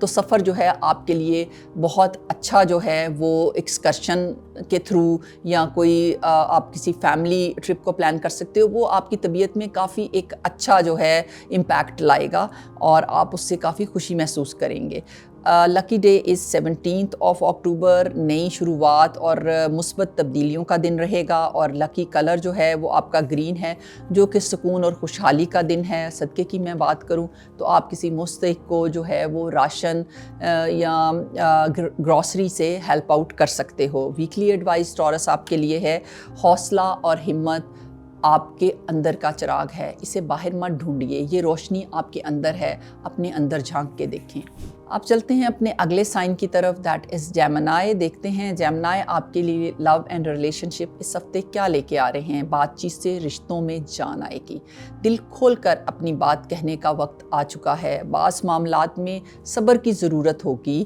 تو سفر جو ہے آپ کے لیے بہت اچھا جو ہے وہ ایکسکرشن کے تھرو یا کوئی آپ کسی فیملی ٹرپ کو پلان کر سکتے ہو، وہ آپ کی طبیعت میں کافی ایک اچھا جو ہے امپیکٹ لائے گا اور آپ اس سے کافی خوشی محسوس کریں گے۔ لکی ڈے از 17 اکتوبر، نئی شروعات اور مثبت تبدیلیوں کا دن رہے گا، اور لکی کلر جو ہے وہ آپ کا گرین ہے جو کہ سکون اور خوشحالی کا دن ہے۔ صدقے کی میں بات کروں تو آپ کسی مستحق کو جو ہے وہ راشن یا گروسری سے ہیلپ آؤٹ کر سکتے ہو۔ ویکلی ایڈوائز ٹورس آپ کے لیے ہے، حوصلہ اور ہمت آپ کے اندر کا چراغ ہے، اسے باہر مت ڈھونڈیے، یہ روشنی آپ کے اندر ہے، اپنے اندر جھانک کے دیکھیں۔ آپ چلتے ہیں اپنے اگلے سائن کی طرف، دیٹ از جیمنائی۔ دیکھتے ہیں جیمنائی آپ کے لیے لو اینڈ ریلیشن شپ اس ہفتے کیا لے کے آ رہے ہیں۔ بات چیت سے رشتوں میں جان آئے گی، دل کھول کر اپنی بات کہنے کا وقت آ چکا ہے۔ بعض معاملات میں صبر کی ضرورت ہوگی،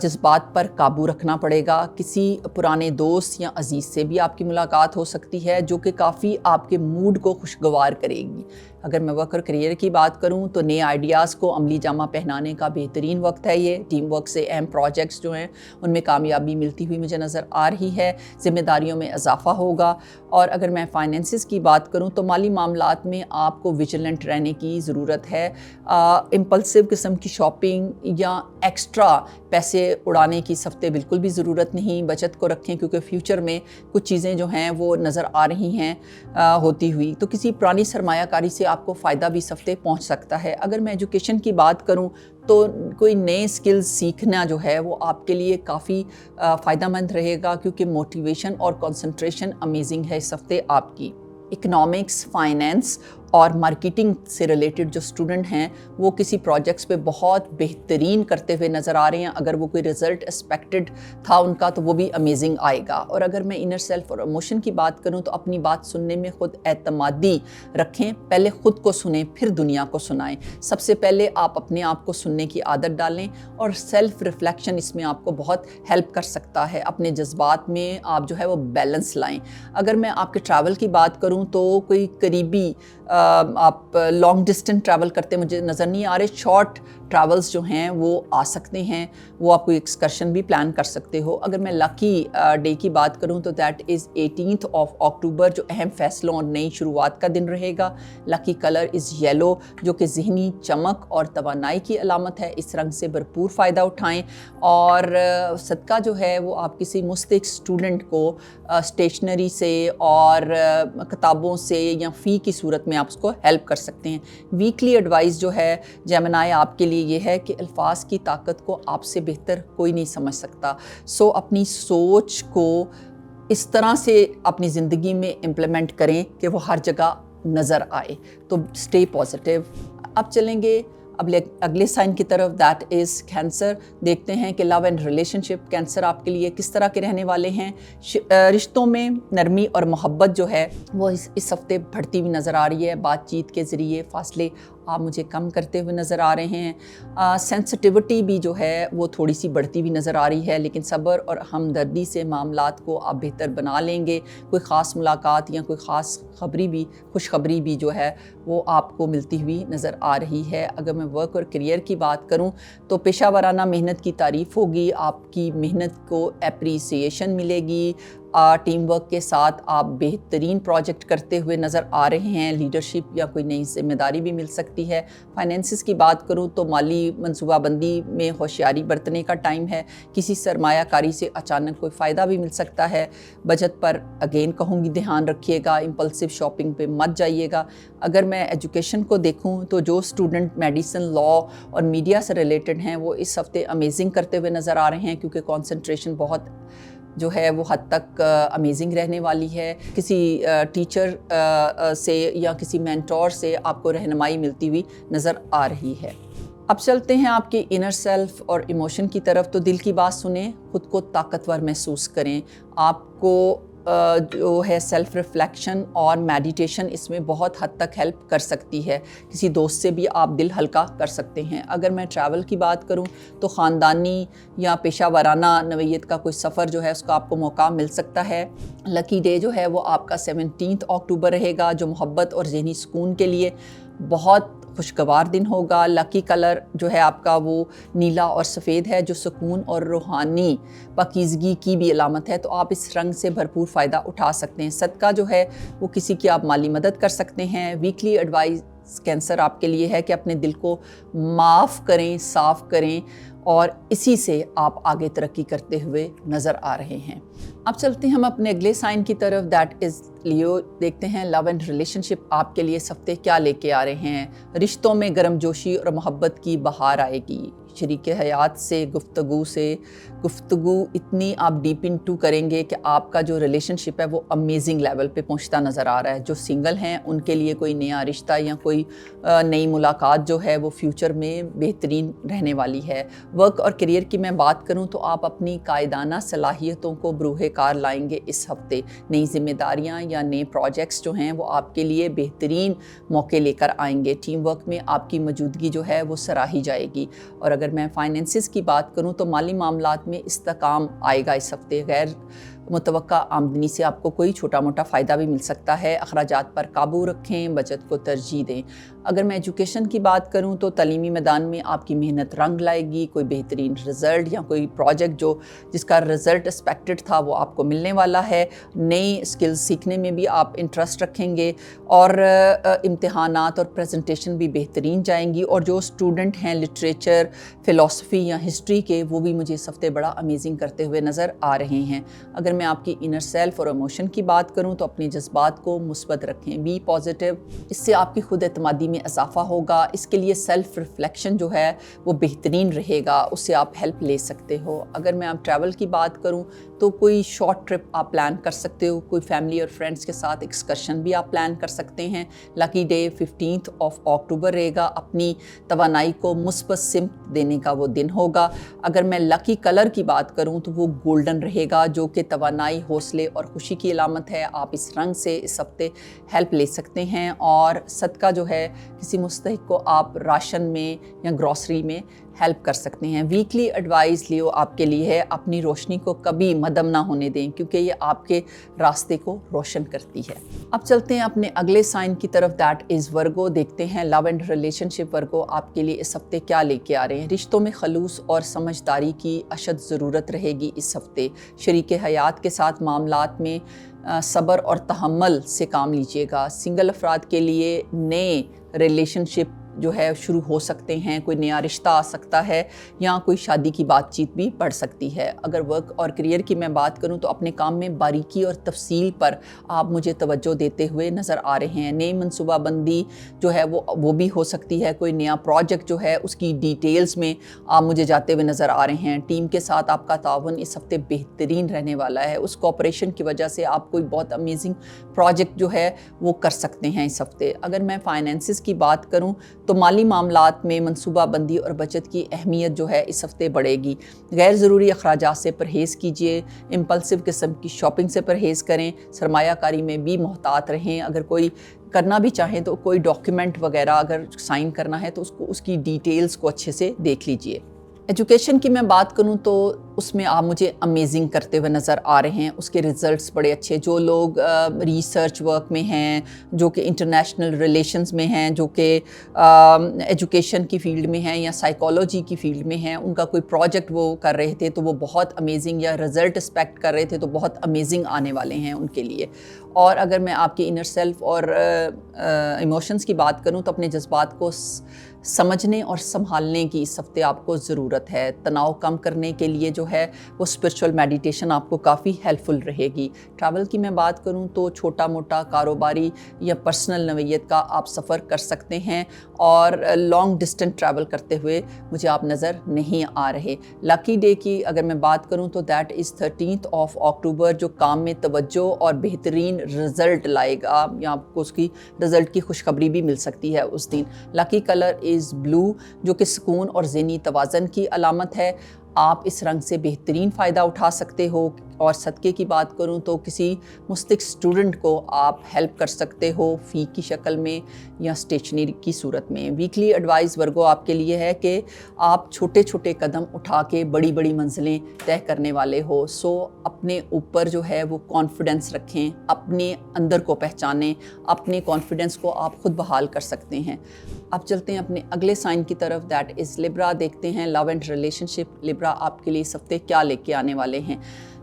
جذبات پر قابو رکھنا پڑے گا۔ کسی پرانے دوست یا عزیز سے بھی آپ کی ملاقات ہو سکتی ہے جو کہ کافی آپ کے موڈ کو خوشگوار کرے گی۔ اگر میں ورک اور کریئر کی بات کروں تو نئے آئیڈیاز کو عملی جامہ پہنانے کا بہترین وقت ہے یہ۔ ٹیم ورک سے اہم پروجیکٹس جو ہیں ان میں کامیابی ملتی ہوئی مجھے نظر آ رہی ہے، ذمہ داریوں میں اضافہ ہوگا۔ اور اگر میں فائنینسز کی بات کروں تو مالی معاملات میں آپ کو ویجیلنٹ رہنے کی ضرورت ہے۔ امپلسو قسم کی شاپنگ یا ایکسٹرا پیسے اڑانے کی اس ہفتے بالکل بھی ضرورت نہیں، بچت کو رکھیں کیونکہ فیوچر میں کچھ چیزیں جو ہیں وہ نظر آ رہی ہیں ہوتی ہوئی، تو کسی پرانی سرمایہ کاری سے آپ کو فائدہ بھی اس ہفتے پہنچ سکتا ہے۔ اگر میں ایجوکیشن کی بات کروں تو کوئی نئے سکلز سیکھنا جو ہے وہ آپ کے لیے کافی فائدہ مند رہے گا کیونکہ موٹیویشن اور کنسنٹریشن امیزنگ ہے اس ہفتے آپ کی۔ اکنامکس، فائنینس اور مارکیٹنگ سے ریلیٹڈ جو اسٹوڈنٹ ہیں وہ کسی پروجیکٹس پہ بہت بہترین کرتے ہوئے نظر آ رہے ہیں۔ اگر وہ کوئی رزلٹ ایکسپیکٹڈ تھا ان کا تو وہ بھی امیزنگ آئے گا۔ اور اگر میں انر سیلف اور ایموشن کی بات کروں تو اپنی بات سننے میں خود اعتمادی رکھیں، پہلے خود کو سنیں پھر دنیا کو سنائیں۔ سب سے پہلے آپ اپنے آپ کو سننے کی عادت ڈالیں اور سیلف ریفلیکشن اس میں آپ کو بہت ہیلپ کر سکتا ہے۔ اپنے جذبات میں آپ جو ہے وہ بیلنس لائیں۔ اگر میں آپ کے ٹریول کی بات کروں تو کوئی قریبی آپ لانگ ڈسٹینس ٹریول کرتے مجھے نظر نہیں آ رہے، شارٹ ٹریولز جو ہیں وہ آ سکتے ہیں، وہ آپ کوئی ایکسکرشن بھی پلان کر سکتے ہو۔ اگر میں لکی ڈے کی بات کروں تو دیٹ از 18 اکتوبر، جو اہم فیصلوں اور نئی شروعات کا دن رہے گا۔ لکی کلر از یلو جو کہ ذہنی چمک اور توانائی کی علامت ہے، اس رنگ سے بھرپور فائدہ اٹھائیں۔ اور صدقہ جو ہے وہ آپ کسی مستحق اسٹوڈنٹ کو اسٹیشنری سے اور کتابوں سے یا فی کی صورت میں آپ اس کو ہیلپ کر سکتے ہیں۔ ویکلی ایڈوائز جو ہے جیمنائی آپ کے لیے یہ ہے کہ الفاظ کی طاقت کو آپ سے بہتر کوئی نہیں سمجھ سکتا، سو اپنی سوچ کو اس طرح سے اپنی زندگی میں امپلیمنٹ کریں کہ وہ ہر جگہ نظر آئے، تو اسٹے پازیٹیو۔ اب چلیں گے اگلے سائن کی طرف، دیٹ از کینسر۔ دیکھتے ہیں کہ لو اینڈ ریلیشن شپ کینسر آپ کے لیے کس طرح کے رہنے والے ہیں۔ رشتوں میں نرمی اور محبت جو ہے وہ اس ہفتے بڑھتی ہوئی نظر آ رہی ہے۔ بات چیت کے ذریعے فاصلے آپ مجھے کم کرتے ہوئے نظر آ رہے ہیں۔ سینسٹیوٹی بھی جو ہے وہ تھوڑی سی بڑھتی ہوئی نظر آ رہی ہے، لیکن صبر اور ہمدردی سے معاملات کو آپ بہتر بنا لیں گے۔ کوئی خاص ملاقات یا کوئی خاص خوشخبری بھی جو ہے وہ آپ کو ملتی ہوئی نظر آ رہی ہے۔ اگر میں ورک اور کریئر کی بات کروں تو پیشہ ورانہ محنت کی تعریف ہوگی، آپ کی محنت کو اپریسیشن ملے گی۔ ٹیم ورک کے ساتھ آپ بہترین پروجیکٹ کرتے ہوئے نظر آ رہے ہیں، لیڈرشپ یا کوئی نئی ذمہ داری بھی مل سکتی ہے۔ فائنینسز کی بات کروں تو مالی منصوبہ بندی میں ہوشیاری برتنے کا ٹائم ہے، کسی سرمایہ کاری سے اچانک کوئی فائدہ بھی مل سکتا ہے۔ بجٹ پر اگین کہوں گی دھیان رکھیے گا، امپلسو شاپنگ پہ مت جائیے گا۔ اگر میں ایجوکیشن کو دیکھوں تو جو اسٹوڈنٹ میڈیسن، لا اور میڈیا سے ریلیٹڈ ہیں وہ اس ہفتے امیزنگ کرتے ہوئے نظر آ رہے ہیں کیونکہ کنسنٹریشن بہت جو ہے وہ حد تک امیزنگ رہنے والی ہے۔ کسی ٹیچر سے یا کسی مینٹور سے آپ کو رہنمائی ملتی ہوئی نظر آ رہی ہے۔ اب چلتے ہیں آپ کے انر سیلف اور ایموشن کی طرف، تو دل کی بات سنیں، خود کو طاقتور محسوس کریں۔ آپ کو جو ہے سیلف ریفلیکشن اور میڈیٹیشن اس میں بہت حد تک ہیلپ کر سکتی ہے۔ کسی دوست سے بھی آپ دل ہلکا کر سکتے ہیں۔ اگر میں ٹریول کی بات کروں تو خاندانی یا پیشہ ورانہ نوعیت کا کوئی سفر جو ہے اس کا آپ کو موقع مل سکتا ہے۔ لکی ڈے جو ہے وہ آپ کا 17 اکتوبر رہے گا جو محبت اور ذہنی سکون کے لیے بہت خوشگوار دن ہوگا. لکی کلر جو ہے آپ کا وہ نیلا اور سفید ہے جو سکون اور روحانی پاکیزگی کی بھی علامت ہے, تو آپ اس رنگ سے بھرپور فائدہ اٹھا سکتے ہیں. صدقہ جو ہے وہ کسی کی آپ مالی مدد کر سکتے ہیں. ویکلی ایڈوائز کینسر آپ کے لیے ہے کہ اپنے دل کو معاف کریں, صاف کریں, اور اسی سے آپ آگے ترقی کرتے ہوئے نظر آ رہے ہیں. اب چلتے ہیں ہم اپنے اگلے سائن کی طرف, دیٹ از لیو. دیکھتے ہیں لو اینڈ ریلیشن شپ آپ کے لیے اس ہفتے کیا لے کے آ رہے ہیں. رشتوں میں گرم جوشی اور محبت کی بہار آئے گی. شریک حیات سے گفتگو اتنی آپ ڈیپ انٹو کریں گے کہ آپ کا جو ریلیشن شپ ہے وہ امیزنگ لیول پہ پہنچتا نظر آ رہا ہے. جو سنگل ہیں ان کے لیے کوئی نیا رشتہ یا کوئی نئی ملاقات جو ہے وہ فیوچر میں بہترین رہنے والی ہے. ورک اور کیریئر کی میں بات کروں تو آپ اپنی قائدانہ صلاحیتوں کو بروہ کار لائیں گے اس ہفتے. نئی ذمہ داریاں یا نئے پروجیکٹس جو ہیں وہ آپ کے لیے بہترین موقع لے کر آئیں گے. ٹیم ورک میں آپ کی موجودگی جو ہے وہ سراہی جائے گی. اور اگر میں فائنینسز کی بات کروں تو مالی معاملات میں استحکام آئے گا اس ہفتے. غیر متوقع آمدنی سے آپ کو کوئی چھوٹا موٹا فائدہ بھی مل سکتا ہے. اخراجات پر قابو رکھیں, بچت کو ترجیح دیں. اگر میں ایجوکیشن کی بات کروں تو تعلیمی میدان میں آپ کی محنت رنگ لائے گی. کوئی بہترین رزلٹ یا کوئی پروجیکٹ جس کا رزلٹ ایکسپیکٹڈ تھا وہ آپ کو ملنے والا ہے. نئی اسکلز سیکھنے میں بھی آپ انٹرسٹ رکھیں گے, اور امتحانات اور پریزنٹیشن بھی بہترین جائیں گی. اور جو اسٹوڈنٹ ہیں لٹریچر, فلسفی یا ہسٹری کے, وہ بھی مجھے اس ہفتے بڑا امیزنگ کرتے ہوئے نظر آ رہے ہیں. اگر میں آپ کی انر سیلف اور ایموشن کی بات کروں تو اپنے جذبات کو مثبت رکھیں, بی پازیٹیو. اس سے آپ کی خود اعتمادی میں اضافہ ہوگا. اس کے لیے سیلف ریفلیکشن جو ہے وہ بہترین رہے گا, اس سے آپ ہیلپ لے سکتے ہو. اگر میں آپ ٹریول کی بات کروں تو کوئی شارٹ ٹرپ آپ پلان کر سکتے ہو. کوئی فیملی اور فرینڈس کے ساتھ ایکسکرشن بھی آپ پلان کر سکتے ہیں. لکی ڈے 15 اکتوبر رہے گا. اپنی توانائی کو مثبت سمت دینے کا وہ دن ہوگا. اگر میں لکی کلر کی بات کروں تو وہ گولڈن رہے گا جو کہ توانائی, حوصلے اور خوشی کی علامت ہے. آپ اس رنگ سے اس ہفتے ہیلپ لے سکتے ہیں. اور صدقہ جو ہے کسی مستحق کو آپ راشن میں یا گروسری میں ہیلپ کر سکتے ہیں. ویکلی ایڈوائز لیو آپ کے لیے ہے, اپنی روشنی کو کبھی مدھم نہ ہونے دیں کیونکہ یہ آپ کے راستے کو روشن کرتی ہے. اب چلتے ہیں اپنے اگلے سائن کی طرف, دیٹ از ورگو. دیکھتے ہیں لو اینڈ ریلیشن شپ ورگو آپ کے لیے اس ہفتے کیا لے کے آ رہے ہیں. رشتوں میں خلوص اور سمجھداری کی اشد ضرورت رہے گی اس ہفتے. شریک حیات کے ساتھ معاملات میں صبر اور تحمل سے کام لیجیے گا. سنگل افراد کے لیے نئے ریلیشن شپ جو ہے شروع ہو سکتے ہیں. کوئی نیا رشتہ آ سکتا ہے یا کوئی شادی کی بات چیت بھی بڑھ سکتی ہے. اگر ورک اور کیریئر کی میں بات کروں تو اپنے کام میں باریکی اور تفصیل پر آپ مجھے توجہ دیتے ہوئے نظر آ رہے ہیں. نئی منصوبہ بندی جو ہے وہ بھی ہو سکتی ہے. کوئی نیا پروجیکٹ جو ہے اس کی ڈیٹیلز میں آپ مجھے جاتے ہوئے نظر آ رہے ہیں. ٹیم کے ساتھ آپ کا تعاون اس ہفتے بہترین رہنے والا ہے. اس کوآپریشن کی وجہ سے آپ کوئی بہت امیزنگ پروجیکٹ جو ہے وہ کر سکتے ہیں اس ہفتے. اگر میں فائنینسز کی بات کروں تو مالی معاملات میں منصوبہ بندی اور بچت کی اہمیت جو ہے اس ہفتے بڑھے گی. غیر ضروری اخراجات سے پرہیز کیجیے. امپلسو قسم کی شاپنگ سے پرہیز کریں. سرمایہ کاری میں بھی محتاط رہیں. اگر کوئی کرنا بھی چاہیں تو کوئی ڈاکیومنٹ وغیرہ اگر سائن کرنا ہے تو اس کی ڈیٹیلز کو اچھے سے دیکھ لیجیے. ایجوکیشن کی میں بات کروں تو اس میں آپ مجھے امیزنگ کرتے ہوئے نظر آ رہے ہیں. اس کے ریزلٹس بڑے اچھے. جو لوگ ریسرچ ورک میں ہیں, جو کہ انٹرنیشنل ریلیشنز میں ہیں, جو کہ ایجوکیشن کی فیلڈ میں ہیں یا سائیکالوجی کی فیلڈ میں ہیں, ان کا کوئی پروجیکٹ وہ کر رہے تھے تو وہ بہت امیزنگ, یا رزلٹ ایکسپیکٹ کر رہے تھے تو بہت امیزنگ آنے والے ہیں ان کے لیے. اور اگر میں آپ کی انر سیلف اور ایموشنز کی بات کروں تو اپنے جذبات کو سمجھنے اور سنبھالنے کی اس ہفتے آپ کو ضرورت ہے. تناؤ کم کرنے کے لیے جو ہے وہ اسپرچول میڈیٹیشن آپ کو کافی ہیلپ فل رہے گی. ٹریول کی میں بات کروں تو چھوٹا موٹا کاروباری یا پرسنل نوعیت کا آپ سفر کر سکتے ہیں, اور لانگ ڈسٹینس ٹریول کرتے ہوئے مجھے آپ نظر نہیں آ رہے. لکی ڈے کی اگر میں بات کروں تو دیٹ از 13 اکتوبر, جو کام میں توجہ اور بہترین رزلٹ لائے گا, یا آپ کو اس کی رزلٹ کی خوشخبری بھی مل سکتی ہے اس دن. لکی کلر از بلو, جو کہ سکون اور ذہنی توازن کی علامت ہے. آپ اس رنگ سے بہترین فائدہ اٹھا سکتے ہو اور صدقے کی بات کروں تو کسی مستحق اسٹوڈنٹ کو آپ ہیلپ کر سکتے ہو فی کی شکل میں یا اسٹیشنری کی صورت میں۔ ویکلی ایڈوائز ورگو آپ کے لیے ہے کہ آپ چھوٹے چھوٹے قدم اٹھا کے بڑی بڑی منزلیں طے کرنے والے ہو، سو اپنے اوپر جو ہے وہ کانفیڈنس رکھیں، اپنے اندر کو پہچانیں، اپنے کانفیڈنس کو آپ خود بحال کر سکتے ہیں۔ اب چلتے ہیں اپنے اگلے سائن کی طرف، دیٹ از لبرا۔ دیکھتے ہیں لو اینڈ ریلیشن شپ لبرا آپ کے لیے اس ہفتے کیا لے کے آنے والے ہیں۔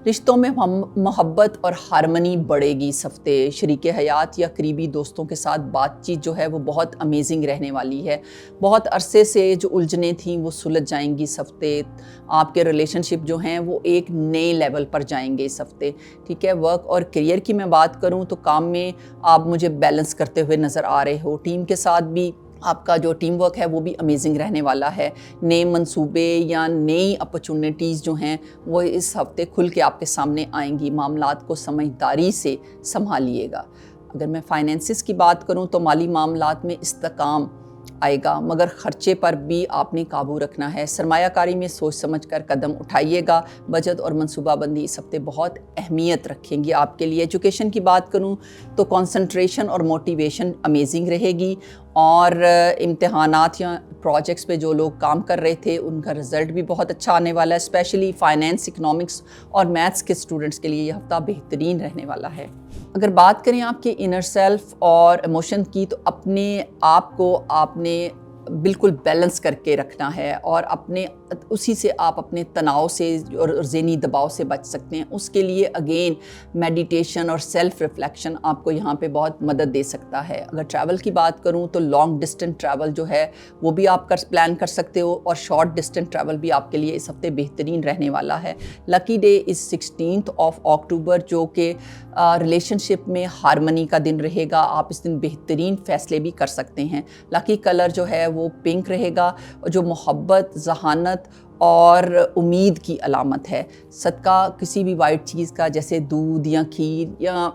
رشتوں میں محبت اور ہارمنی بڑھے گی اس ہفتے۔ شریک حیات یا قریبی دوستوں کے ساتھ بات چیت جو ہے وہ بہت امیزنگ رہنے والی ہے۔ بہت عرصے سے جو الجھنیں تھیں وہ سلجھ جائیں گی اس ہفتے۔ آپ کے ریلیشن شپ جو ہیں وہ ایک نئے لیول پر جائیں گے اس ہفتے، ٹھیک ہے۔ ورک اور کیریئر کی میں بات کروں تو کام میں آپ مجھے بیلنس کرتے ہوئے نظر آ رہے ہو۔ ٹیم کے ساتھ بھی آپ کا جو ٹیم ورک ہے وہ بھی امیزنگ رہنے والا ہے۔ نئے منصوبے یا نئی اپرچونٹیز جو ہیں وہ اس ہفتے کھل کے آپ کے سامنے آئیں گی۔ معاملات کو سمجھداری سے سنبھالیے گا۔ اگر میں فائنینسز کی بات کروں تو مالی معاملات میں استحکام آئے گا، مگر خرچے پر بھی آپ نے قابو رکھنا ہے۔ سرمایہ کاری میں سوچ سمجھ کر قدم اٹھائیے گا۔ بجٹ اور منصوبہ بندی اس ہفتے بہت اہمیت رکھیں گی آپ کے لیے۔ ایجوکیشن کی بات کروں تو کنسنٹریشن اور موٹیویشن امیزنگ رہے گی، اور امتحانات یا پروجیکٹس پہ جو لوگ کام کر رہے تھے ان کا رزلٹ بھی بہت اچھا آنے والا ہے۔ اسپیشلی فائنینس، اکنامکس اور میتھس کے اسٹوڈنٹس کے لیے یہ ہفتہ بہترین رہنے والا ہے۔ اگر بات کریں آپ کے انر سیلف اور ایموشن کی تو اپنے آپ کو آپ نے بالکل بیلنس کر کے رکھنا ہے، اور اسی سے آپ اپنے تناؤ سے اور ذہنی دباؤ سے بچ سکتے ہیں۔ اس کے لیے اگین میڈیٹیشن اور سیلف ریفلیکشن آپ کو یہاں پہ بہت مدد دے سکتا ہے۔ اگر ٹریول کی بات کروں تو لانگ ڈسٹینس ٹریول جو ہے وہ بھی آپ پلان کر سکتے ہو، اور شارٹ ڈسٹینس ٹریول بھی آپ کے لیے اس ہفتے بہترین رہنے والا ہے۔ لکی ڈے از 16 اکتوبر، جو کہ ریلیشن شپ میں ہارمنی کا دن رہے گا۔ آپ اس دن بہترین فیصلے بھی کر سکتے ہیں۔ لکی کلر جو ہے وہ پنک رہے گا، جو محبت، ذہانت اور امید کی علامت ہے۔ صدقہ کسی بھی وائٹ چیز کا، جیسے دودھ یا کھیر یا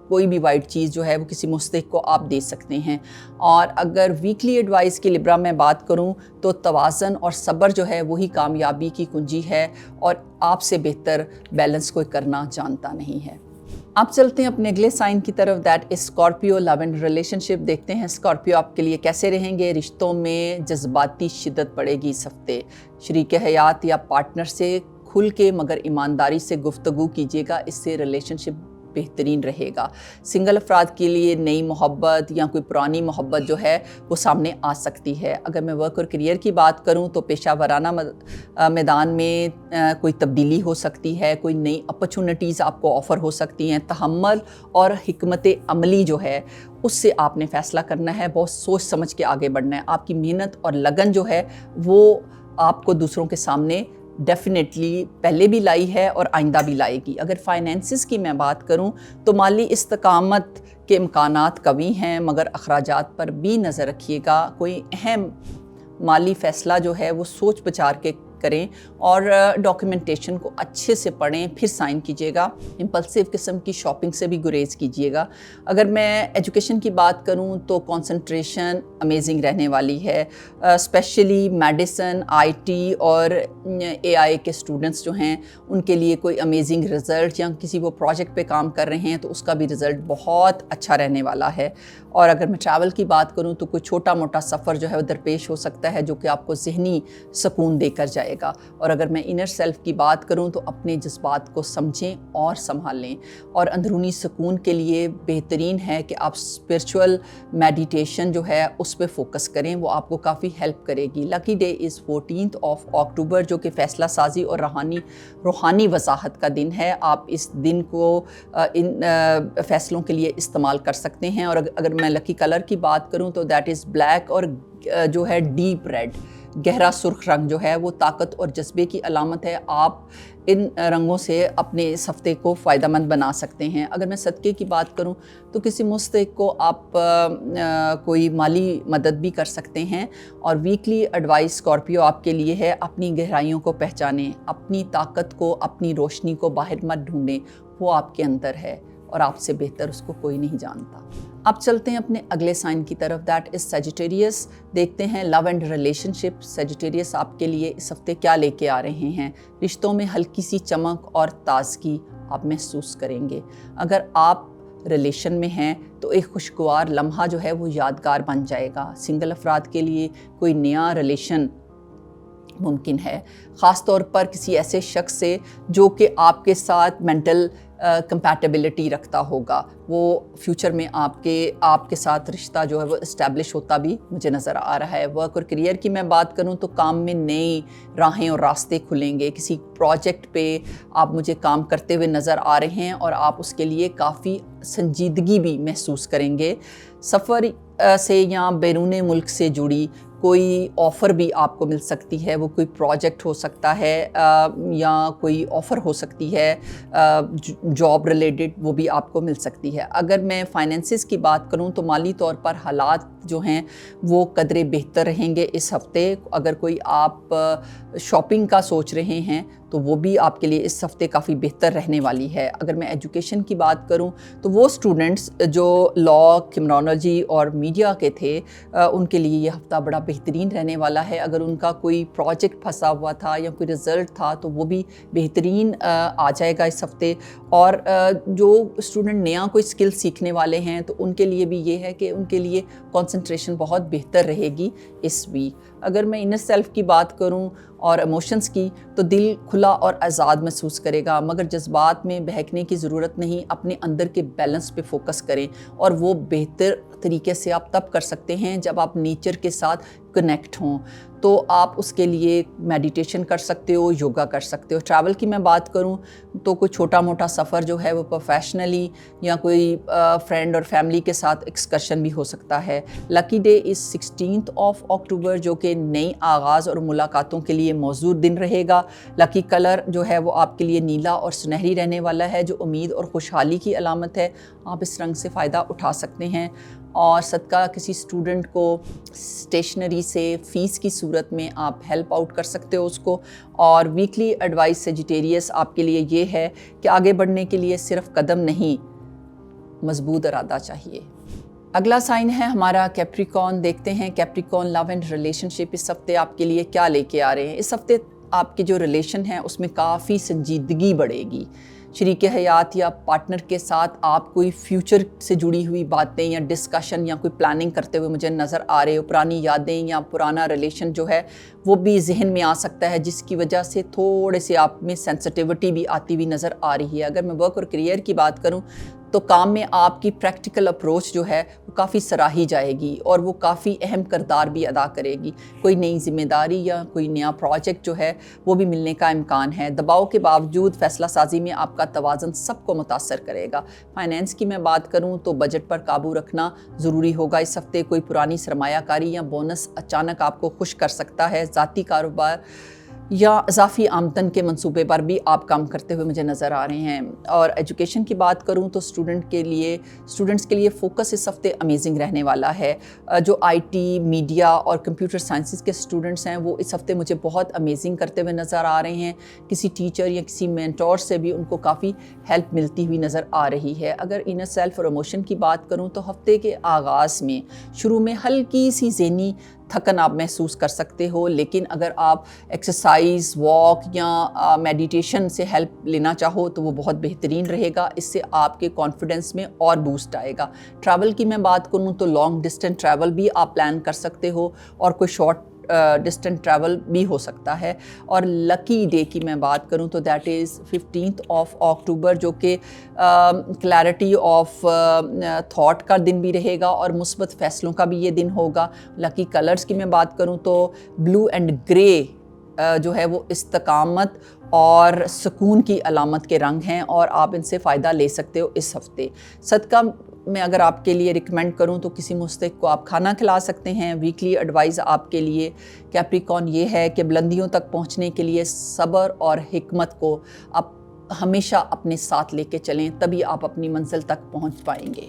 کوئی بھی وائٹ چیز جو ہے وہ کسی مستحق کو آپ دے سکتے ہیں۔ اور اگر ویکلی ایڈوائز کی لبرا میں بات کروں تو توازن اور صبر جو ہے وہی کامیابی کی کنجی ہے، اور آپ سے بہتر بیلنس کوئی کرنا جانتا نہیں ہے۔ اب چلتے ہیں اپنے اگلے سائن کی طرف، that is Scorpio. Love and relationship دیکھتے ہیں اسکارپیو آپ کے لیے کیسے رہیں گے۔ رشتوں میں جذباتی شدت بڑھے گی اس ہفتے۔ شریک حیات یا پارٹنر سے کھل کے مگر ایمانداری سے گفتگو کیجیے گا، اس سے ریلیشن شپ بہترین رہے گا۔ سنگل افراد کے لیے نئی محبت یا کوئی پرانی محبت جو ہے وہ سامنے آ سکتی ہے۔ اگر میں ورک اور کیریئر کی بات کروں تو پیشہ ورانہ میدان میں کوئی تبدیلی ہو سکتی ہے، کوئی نئی اپرچونٹیز آپ کو آفر ہو سکتی ہیں۔ تحمل اور حکمت عملی جو ہے اس سے آپ نے فیصلہ کرنا ہے، بہت سوچ سمجھ کے آگے بڑھنا ہے۔ آپ کی محنت اور لگن جو ہے وہ آپ کو دوسروں کے سامنے ڈیفینیٹلی پہلے بھی لائی ہے اور آئندہ بھی لائے گی۔ اگر فائنینسز کی میں بات کروں تو مالی استقامت کے امکانات قوی ہیں، مگر اخراجات پر بھی نظر رکھیے گا۔ کوئی اہم مالی فیصلہ جو ہے وہ سوچ بچار کے کریں، اور ڈاکیومنٹیشن کو اچھے سے پڑھیں پھر سائن کیجیے گا۔ امپلسیو قسم کی شاپنگ سے بھی گریز کیجیے گا۔ اگر میں ایجوکیشن کی بات کروں تو کنسنٹریشن امیزنگ رہنے والی ہے، اسپیشلی میڈیسن، آئی ٹی اور اے آئی کے اسٹوڈنٹس جو ہیں ان کے لیے کوئی امیزنگ رزلٹ، یا کسی وہ پروجیکٹ پہ کام کر رہے ہیں تو اس کا بھی رزلٹ بہت اچھا رہنے والا ہے۔ اور اگر میں ٹریول کی بات کروں تو کوئی چھوٹا موٹا سفر جو ہے وہ درپیش ہو سکتا ہے، جو کہ آپ کو ذہنی سکون دے کر جائے گا۔ اور اگر میں انر سیلف کی بات کروں تو اپنے جذبات کو سمجھیں اور سنبھالیں، اور اندرونی سکون کے لیے بہترین ہے کہ آپ اسپرچول میڈیٹیشن جو ہے اس پہ فوکس کریں، وہ آپ کو کافی ہیلپ کرے گی۔ لکی ڈے از 14 اکتوبر، جو کہ فیصلہ سازی اور روحانی وضاحت کا دن ہے۔ آپ اس دن کو ان فیصلوں کے لیے استعمال کر سکتے ہیں۔ اور اگر میں لکی کلر کی بات کروں تو دیٹ از بلیک، اور جو ہے ڈیپ ریڈ، گہرا سرخ رنگ جو ہے وہ طاقت اور جذبے کی علامت ہے۔ آپ ان رنگوں سے اپنے اس ہفتے کو فائدہ مند بنا سکتے ہیں۔ اگر میں صدقے کی بات کروں تو کسی مستحق کو آپ کوئی مالی مدد بھی کر سکتے ہیں۔ اور ویکلی ایڈوائس اسکارپیو آپ کے لیے ہے، اپنی گہرائیوں کو پہچانیں، اپنی طاقت کو، اپنی روشنی کو باہر مت ڈھونڈیں، وہ آپ کے اندر ہے اور آپ سے بہتر اس کو کوئی نہیں جانتا۔ اب چلتے ہیں اپنے اگلے سائن کی طرف، دیٹ از سیجیٹیریس۔ دیکھتے ہیں لو اینڈ ریلیشن شپ۔ سیجیٹیریس آپ کے لیے اس ہفتے کیا لے کے آ رہے ہیں۔ رشتوں میں ہلکی سی چمک اور تازگی آپ محسوس کریں گے۔ اگر آپ ریلیشن میں ہیں تو ایک خوشگوار لمحہ جو ہے وہ یادگار بن جائے گا۔ سنگل افراد کے لیے کوئی نیا ریلیشن ممکن ہے، خاص طور پر کسی ایسے شخص سے جو کہ آپ کے ساتھ مینٹل کمپیٹیبلٹی رکھتا ہوگا، وہ فیوچر میں آپ کے ساتھ رشتہ جو ہے وہ اسٹیبلش ہوتا بھی مجھے نظر آ رہا ہے۔ ورک اور کریئر کی میں بات کروں تو کام میں نئی راہیں اور راستے کھلیں گے۔ کسی پروجیکٹ پہ آپ مجھے کام کرتے ہوئے نظر آ رہے ہیں اور آپ اس کے لیے کافی سنجیدگی بھی محسوس کریں گے۔ سفر سے یا بیرون ملک سے جڑی کوئی آفر بھی آپ کو مل سکتی ہے، وہ کوئی پروجیکٹ ہو سکتا ہے یا کوئی آفر ہو سکتی ہے جاب ریلیٹڈ، وہ بھی آپ کو مل سکتی ہے۔ اگر میں فائنینسز کی بات کروں تو مالی طور پر حالات جو ہیں وہ قدرے بہتر رہیں گے اس ہفتے۔ اگر کوئی آپ شاپنگ کا سوچ رہے ہیں تو وہ بھی آپ کے لیے اس ہفتے کافی بہتر رہنے والی ہے۔ اگر میں ایجوکیشن کی بات کروں تو وہ اسٹوڈنٹس جو لاء، کرمنالوجی اور میڈیا کے تھے ان کے لیے یہ ہفتہ بڑا بہترین رہنے والا ہے۔ اگر ان کا کوئی پروجیکٹ پھنسا ہوا تھا یا کوئی رزلٹ تھا تو وہ بھی بہترین آ جائے گا اس ہفتے۔ اور جو اسٹوڈنٹ نیا کوئی اسکل سیکھنے والے ہیں تو ان کے لیے بھی یہ ہے کہ ان کے لیے کنسنٹریشن بہت بہتر رہے گی اس ویک۔ اگر میں انر سیلف کی بات کروں اور ایموشنز کی تو دل کھلا اور آزاد محسوس کرے گا، مگر جذبات میں بہکنے کی ضرورت نہیں۔ اپنے اندر کے بیلنس پہ فوکس کریں اور وہ بہتر طریقے سے آپ تب کر سکتے ہیں جب آپ نیچر کے ساتھ کنیکٹ ہوں۔ تو آپ اس کے لیے میڈیٹیشن کر سکتے ہو، یوگا کر سکتے ہو۔ ٹریول کی میں بات کروں تو کوئی چھوٹا موٹا سفر جو ہے وہ پروفیشنلی یا کوئی فرینڈ اور فیملی کے ساتھ ایکسکرشن بھی ہو سکتا ہے۔ لکی ڈے اس 16 اکتوبر جو کہ نئی آغاز اور ملاقاتوں کے لیے موزوں دن رہے گا۔ لکی کلر جو ہے وہ آپ کے لیے نیلا اور سنہری رہنے والا ہے جو امید اور خوشحالی کی علامت ہے۔ آپ اس رنگ سے فائدہ اٹھا سکتے ہیں۔ اور صدقہ کسی اسٹوڈنٹ کو اسٹیشنری سے فیس کی صورت میں آپ ہیلپ آؤٹ کر سکتے ہو اس کو۔ اور ویکلی ایڈوائس سیجیٹیریس آپ کے لیے یہ ہے کہ آگے بڑھنے کے لیے صرف قدم نہیں، مضبوط ارادہ چاہیے۔ اگلا سائن ہے ہمارا کیپریکون۔ دیکھتے ہیں کیپریکون لو اینڈ ریلیشن شپ اس ہفتے آپ کے لیے کیا لے کے آ رہے ہیں۔ اس ہفتے آپ کے جو ریلیشن ہے اس میں کافی سنجیدگی بڑھے گی۔ شریک حیات یا پارٹنر کے ساتھ آپ کوئی فیوچر سے جڑی ہوئی باتیں یا ڈسکشن یا کوئی پلاننگ کرتے ہوئے مجھے نظر آ رہے ہو۔ پرانی یادیں یا پرانا ریلیشن جو ہے وہ بھی ذہن میں آ سکتا ہے، جس کی وجہ سے تھوڑے سے آپ میں سینسٹیوٹی بھی آتی ہوئی نظر آ رہی ہے۔ اگر میں ورک اور کریئر کی بات کروں تو کام میں آپ کی پریکٹیکل اپروچ جو ہے وہ کافی سراہی جائے گی اور وہ کافی اہم کردار بھی ادا کرے گی۔ کوئی نئی ذمہ داری یا کوئی نیا پروجیکٹ جو ہے وہ بھی ملنے کا امکان ہے۔ دباؤ کے باوجود فیصلہ سازی میں آپ کا توازن سب کو متاثر کرے گا۔ فائنینس کی میں بات کروں تو بجٹ پر قابو رکھنا ضروری ہوگا اس ہفتے۔ کوئی پرانی سرمایہ کاری یا بونس اچانک آپ کو خوش کر سکتا ہے۔ ذاتی کاروبار یا اضافی آمدن کے منصوبے پر بھی آپ کام کرتے ہوئے مجھے نظر آ رہے ہیں۔ اور ایجوکیشن کی بات کروں تو اسٹوڈنٹس کے لیے فوکس اس ہفتے امیزنگ رہنے والا ہے۔ جو آئی ٹی، میڈیا اور کمپیوٹر سائنسز کے اسٹوڈنٹس ہیں وہ اس ہفتے مجھے بہت امیزنگ کرتے ہوئے نظر آ رہے ہیں۔ کسی ٹیچر یا کسی مینٹور سے بھی ان کو کافی ہیلپ ملتی ہوئی نظر آ رہی ہے۔ اگر انر سیلف اور ایموشن کی بات کروں تو ہفتے کے آغاز میں شروع میں ہلکی سی ذہنی تھکن آپ محسوس کر سکتے ہو، لیکن اگر آپ ایکسرسائز، واک یا میڈیٹیشن سے ہیلپ لینا چاہو تو وہ بہت بہترین رہے گا۔ اس سے آپ کے کانفیڈنس میں اور بوسٹ آئے گا۔ ٹریول کی میں بات کروں تو لانگ ڈسٹینس ٹریول بھی آپ پلان کر سکتے ہو اور کوئی شارٹ ڈسٹینس ٹریول بھی ہو سکتا ہے۔ اور لکی ڈے کی میں بات کروں تو دیٹ از 15 اکتوبر جو کہ کلیئرٹی آف تھاٹ کا دن بھی رہے گا اور مثبت فیصلوں کا بھی یہ دن ہوگا۔ لکی کلرز کی میں بات کروں تو بلو اینڈ گرے جو ہے وہ استقامت اور سکون کی علامت کے رنگ ہیں اور آپ ان سے فائدہ لے سکتے ہو اس ہفتے۔ صدقہ میں اگر آپ کے لیے ریکمینڈ کروں تو کسی مستحق کو آپ کھانا کھلا سکتے ہیں۔ ویکلی ایڈوائز آپ کے لیے کیپریکون یہ ہے کہ بلندیوں تک پہنچنے کے لیے صبر اور حکمت کو آپ ہمیشہ اپنے ساتھ لے کے چلیں، تبھی آپ اپنی منزل تک پہنچ پائیں گے۔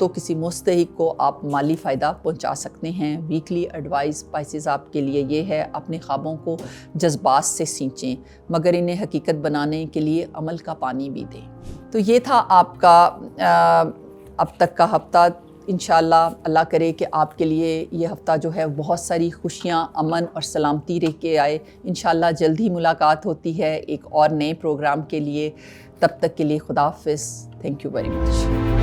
تو کسی مستحق کو آپ مالی فائدہ پہنچا سکتے ہیں۔ ویکلی ایڈوائز پائسز آپ کے لیے یہ ہے، اپنے خوابوں کو جذبات سے سینچیں مگر انہیں حقیقت بنانے کے لیے عمل کا پانی بھی دیں۔ تو یہ تھا آپ کا اب تک کا ہفتہ۔ انشاءاللہ اللہ کرے کہ آپ کے لیے یہ ہفتہ جو ہے بہت ساری خوشیاں، امن اور سلامتی رہ کے آئے۔ انشاءاللہ جلد ہی ملاقات ہوتی ہے ایک اور نئے پروگرام کے لیے۔ تب تک کے لیے خدا حافظ۔ Thank you very much.